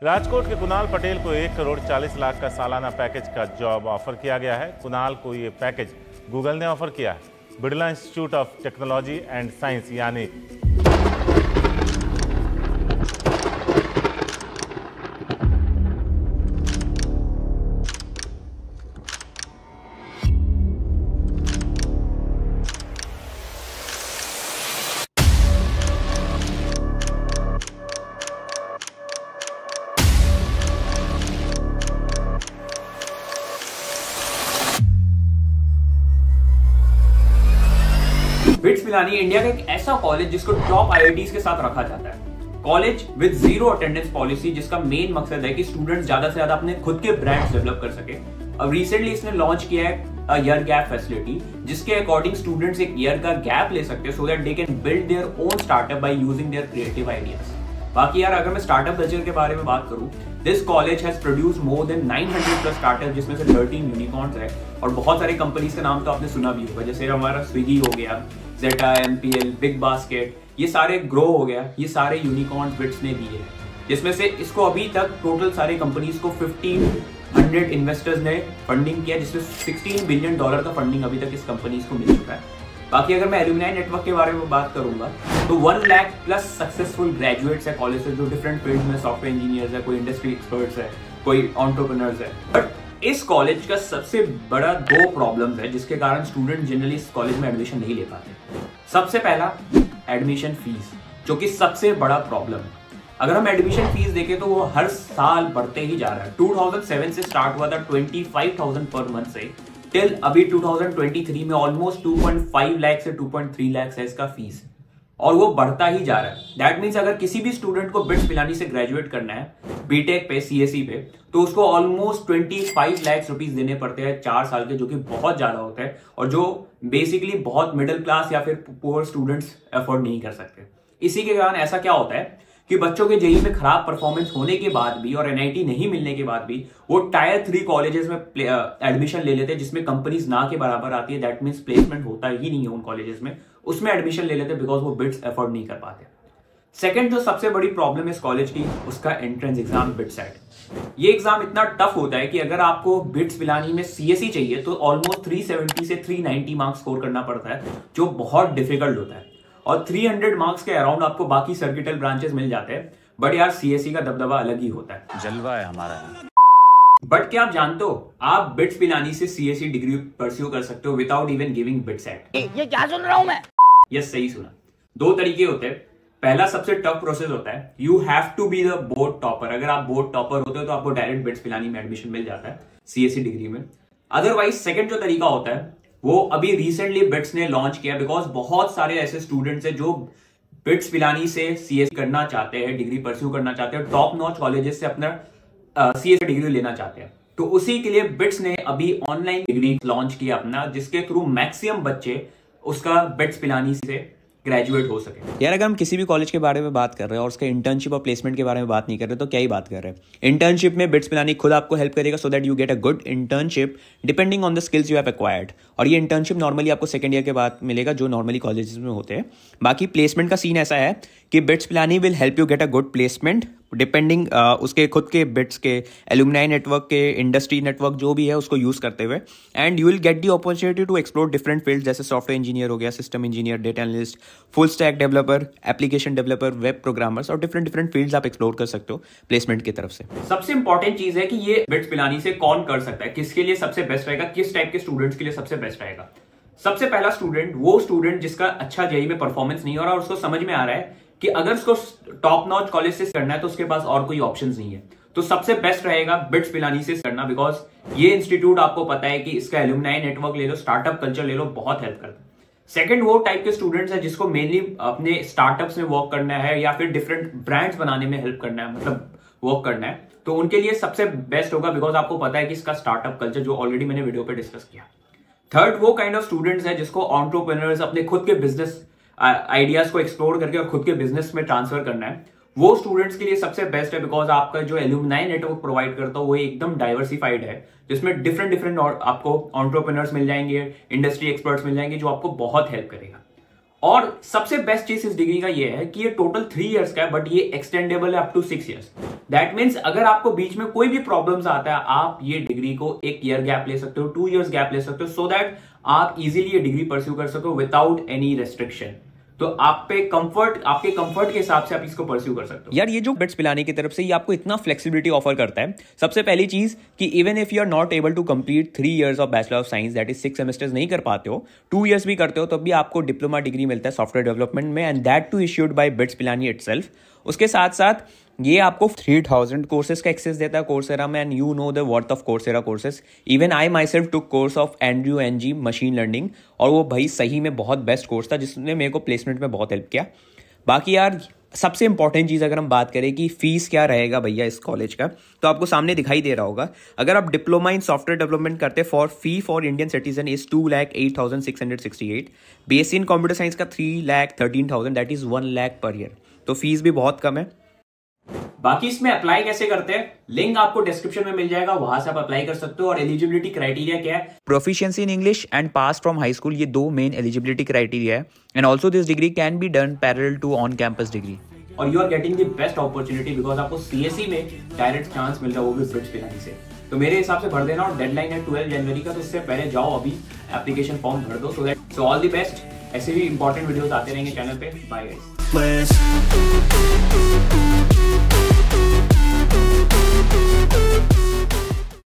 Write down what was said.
राजकोट के कुणाल पटेल को 1,40,40,00,000 का सालाना पैकेज का जॉब ऑफर किया गया है। कुणाल को ये पैकेज गूगल ने ऑफर किया है। Birla institute of technology and science यानी बिट्स पिलानी इंडिया का एक ऐसा कॉलेज जिसको टॉप आईआईटीज के साथ रखा जाता है। College with zero attendance policy, जिसका मेन मकसद है कि स्टूडेंट्स ज्यादा से ज्यादा अपने खुद के ब्रांड्स डेवलप कर सके। अब रिसेंटली इसने लॉन्च किया है ईयर गैप फैसिलिटी, जिसके अकॉर्डिंग स्टूडेंट्स एक ईयर का गैप ले सकते हैं so that they can build their own startup by using their creative ideas. बाकी यार अगर मैं स्टार्टअप कल्चर के बारे में बात करूं, this college has produced more than 900 plus startup, जिसमें से 13 यूनिकॉर्न्स है और बहुत सारे कंपनीज का नाम तो आपने सुना भी होगा, जैसे हमारा स्विगी हो गया, जेटा, एमपीएल, बिग बास्केट, ये सारे ग्रो हो गया, ये सारे यूनिकॉर्न्स बिट्स ने दिए हैं, जिसमें से इसको अभी तक टोटल सारे कंपनीज को 1500 इन्वेस्टर्स ने फंडिंग किया, जिसमें $16 बिलियन का फंडिंग अभी तक इस कंपनीज को मिल चुका है। बाकी अगर मैं एलुमनाई नेटवर्क के बारे में बात करूंगा तो 1 लाख प्लस सक्सेसफुल ग्रेजुएट्स है कॉलेज से, जो डिफरेंट फील्ड में सॉफ्टवेयर इंजीनियर्स है, कोई इंडस्ट्री एक्सपर्ट्स है, कोई एंटरप्रेन्योर्स है। बट इस कॉलेज का सबसे बड़ा 2 प्रॉब्लम्स है जिसके कारण स्टूडेंट जनरली इस कॉलेज में एडमिशन नहीं ले पाते। सबसे पहला एडमिशन फीस, जो कि सबसे बड़ा प्रॉब्लम है। अगर हम एडमिशन फीस देखें तो वो हर साल बढ़ते ही जा रहा है। 2007 से स्टार्ट हुआ था 25,000 पर मंथ से, टिल अभी 2023 में ऑलमोस्ट 2.5 लाख से 2.3 लाख है इसका फीस, और वो बढ़ता ही जा रहा है। दैट मीन्स अगर किसी भी स्टूडेंट को बिट्स पिलानी से ग्रेजुएट करना है बीटेक पे, सीएससी पे, तो उसको ऑलमोस्ट 25 लाख रुपीज देने पड़ते हैं 4 साल के, जो कि बहुत ज्यादा होता है और जो बेसिकली बहुत मिडिल क्लास या फिर पुअर स्टूडेंट्स अफोर्ड नहीं कर सकते। इसी के कारण ऐसा क्या होता है कि बच्चों के जेईई में खराब परफॉर्मेंस होने के बाद भी और एनआईटी नहीं मिलने के बाद भी वो टायर 3 कॉलेजेस में एडमिशन ले लेते हैं, जिसमें कंपनीज ना के बराबर आती है। दैट मीन्स प्लेसमेंट होता ही नहीं है उन कॉलेजेस में, उसमें एडमिशन ले लेते हैं बिकॉज वो बिट्स अफोर्ड नहीं कर पाते। सेकंड जो सबसे बड़ी प्रॉब्लम है इस कॉलेज की, उसका एंट्रेंस एग्जाम बिट्सैट। ये एग्जाम इतना टफ होता है कि अगर आपको बिट्स पिलानी में सीएससी चाहिए तो ऑलमोस्ट 370 से 390 मार्क्स स्कोर करना पड़ता है, जो बहुत डिफिकल्ट होता है, और 300 मार्क्स के अराउंड आपको बाकी सर्किटल ब्रांचेस मिल जाते हैं। बट यार सीएससी का दबदबा अलग ही होता है, जलवा है हमारा। बट क्या आप जानते हो आप बिट्स पिलानी से सीएससी डिग्री परस्यू कर सकते हो विदाउट इवन गिविंग बिट्सैट। ये क्या सुन रहा हूं मैं? यस, सही सुना। 2 तरीके होते हैं। पहला सबसे टफ प्रोसेस होता है, you have to be the board topper. अगर आप बोर्ड टॉपर होते हो तो आपको डायरेक्ट बिट्स पिलानी में एडमिशन मिल जाता है सीएससी डिग्री में। अदरवाइज सेकंड जो तरीका होता है वो अभी रिसेंटली बिट्स ने लॉन्च किया, बिकॉज बहुत सारे ऐसे स्टूडेंट्स हैं जो बिट्स पिलानी से सीएससी करना चाहते हैं, डिग्री परस्यू करना चाहते हैं, टॉप नॉच कॉलेजेस से अपना सीएससी डिग्री लेना चाहते हैं। तो उसी के लिए बिट्स ने अभी ऑनलाइन डिग्री लॉन्च किया अपना, जिसके थ्रू मैक्सिमम बच्चे उसका बिट्स पिलानी से ग्रेजुएट हो सके। यार अगर हम किसी भी कॉलेज के बारे में बात कर रहे हैं और उसके इंटर्नशिप और प्लेसमेंट के बारे में बात नहीं कर रहे तो क्या ही बात कर रहे हैं। इंटर्नशिप में बिट्स पिलानी खुद आपको हेल्प करेगा so that you get a good internship depending on the skills you have acquired, और ये इंटर्नशिप नॉर्मली आपको सेकंड ईयर के बाद मिलेगा जो नॉर्मली कॉलेजेस में होते हैं। बाकी प्लेसमेंट का सीन ऐसा है कि BITS Pilani will help you get a good placement depending उसके खुद के बिट्स के एलुमनाई नेटवर्क के इंडस्ट्री नेटवर्क जो भी है उसको यूज करते हुए, and you will get the opportunity to explore different fields, जैसे सॉफ्टवेयर इंजीनियर हो गया, system engineer, data analyst, full stack developer, application developer, web programmers, और डिफरेंट फील्ड्स आप एक्सप्लोर कर सकते हो प्लेसमेंट की तरफ से। सबसे इंपॉर्टेंट चीज है कि ये बिट्स पिलानी से कौन कर सकता है, किसके लिए सबसे बेस्ट रहेगा, किस टाइप के स्टूडेंट्स के लिए सबसे बेस्ट रहेगा। सबसे पहला स्टूडेंट वो स्टूडेंट जिसका अच्छा जेईई में परफॉर्मेंस नहीं हो रहा और उसको समझ में आ रहा है कि अगर उसको टॉप नॉच कॉलेज से करना है तो उसके पास और कोई ऑप्शंस नहीं है, तो सबसे बेस्ट रहेगा बिट्स पिलानी से करना, बिकॉज ये इंस्टीट्यूट आपको पता है कि इसका एलुमनाई नेटवर्क ले लो, स्टार्टअप कल्चर ले लो, बहुत हेल्प करता है। सेकंड वो टाइप के स्टूडेंट्स है जिसको मेनली अपने स्टार्टअप्स में वर्क करना है या फिर डिफरेंट ब्रांड्स बनाने में हेल्प करना है, मतलब वर्क करना है, तो उनके लिए सबसे बेस्ट होगा, बिकॉज आपको पता है कि इसका स्टार्टअप कल्चर जो ऑलरेडी मैंने वीडियो पे डिस्कस किया। थर्ड वो काइंड ऑफ स्टूडेंट्स है जिसको एंटरप्रेन्योर्स अपने खुद के बिजनेस आइडियाज को एक्सप्लोर करके और खुद के बिजनेस में ट्रांसफर करना है, वो स्टूडेंट्स के लिए सबसे बेस्ट है, बिकॉज आपका जो एलुमनाई नेटवर्क प्रोवाइड करता है वो एकदम डाइवर्सिफाइड है, जिसमें डिफरेंट आपको एंटरप्रेन्योर्स मिल जाएंगे, इंडस्ट्री एक्सपर्ट्स मिल जाएंगे, जो आपको बहुत हेल्प करेगा। और सबसे बेस्ट चीज इस डिग्री का ये है कि ये टोटल 3 इयर्स का है, बट ये एक्सटेंडेबल है up to 6 years. That means अगर आपको बीच में कोई भी प्रॉब्लम्स आता है, आप ये डिग्री को 1 ईयर गैप ले सकते हो, 2 इयर्स गैप ले सकते हो, सो दैट आप इजीली ये डिग्री परस्यू कर सको विदाउट एनी रेस्ट्रिक्शन। तो आपके कंफर्ट के हिसाब से आप इसको परस्यू कर सकते हो। यार ये जो बिट्स पिलानी की तरफ से ये आपको इतना फ्लेक्सिबिलिटी ऑफर करता है। सबसे पहली चीज कि even if you are not able to complete 3 years of bachelor of science, that is 6 semesters नहीं कर पाते हो, 2 इयर्स भी करते हो, तब भी आपको डिप्लोमा डिग्री मिलता है सॉफ्टवेयर डेवलपमेंट में, and that too issued by BITS Pilani itself. उसके साथ साथ ये आपको 3000 कोर्सेज का एक्सेस देता है कोर्सेरा में, and you know the worth of Coursera courses. Even I myself took course of Andrew Ng machine learning, और वो भाई सही में बहुत बेस्ट कोर्स था जिसने मेरे को प्लेसमेंट में बहुत हेल्प किया। बाकी यार सबसे इंपॉर्टेंट चीज़ अगर हम बात करें कि फीस क्या रहेगा भैया इस कॉलेज का, तो आपको सामने दिखाई दे रहा होगा। अगर आप डिप्लोमा इन सॉफ्टवेयर डेवलपमेंट करते fee for Indian citizen is 2,08,668। BSc in computer science का 3,13,000, that is 1 lakh per year. तो फीस भी बहुत कम है। बाकी इसमें अप्लाई कैसे करते हैं, लिंक आपको डिस्क्रिप्शन में मिल जाएगा, वहां से आप अप्लाई कर सकते हो। और एलिजिबिलिटी क्राइटेरिया क्या है? Proficiency in English and pass from high school, ये 2 मेन एलिजिबिलिटी क्राइटेरिया है। And also this degree can be done parallel to on campus degree. और you are getting the best opportunity because आपको CSE में direct chance मिल रहा है, वो भी बिट्स पिलानी से। तो मेरे हिसाब से भर देना, और डेडलाइन है 12 जनवरी का, तो इससे पहले जाओ अभी एप्लीकेशन फॉर्म भर दो। So all the best. ऐसे भी इंपॉर्टेंट वीडियोस आते रहेंगे चैनल पे। Bye guys.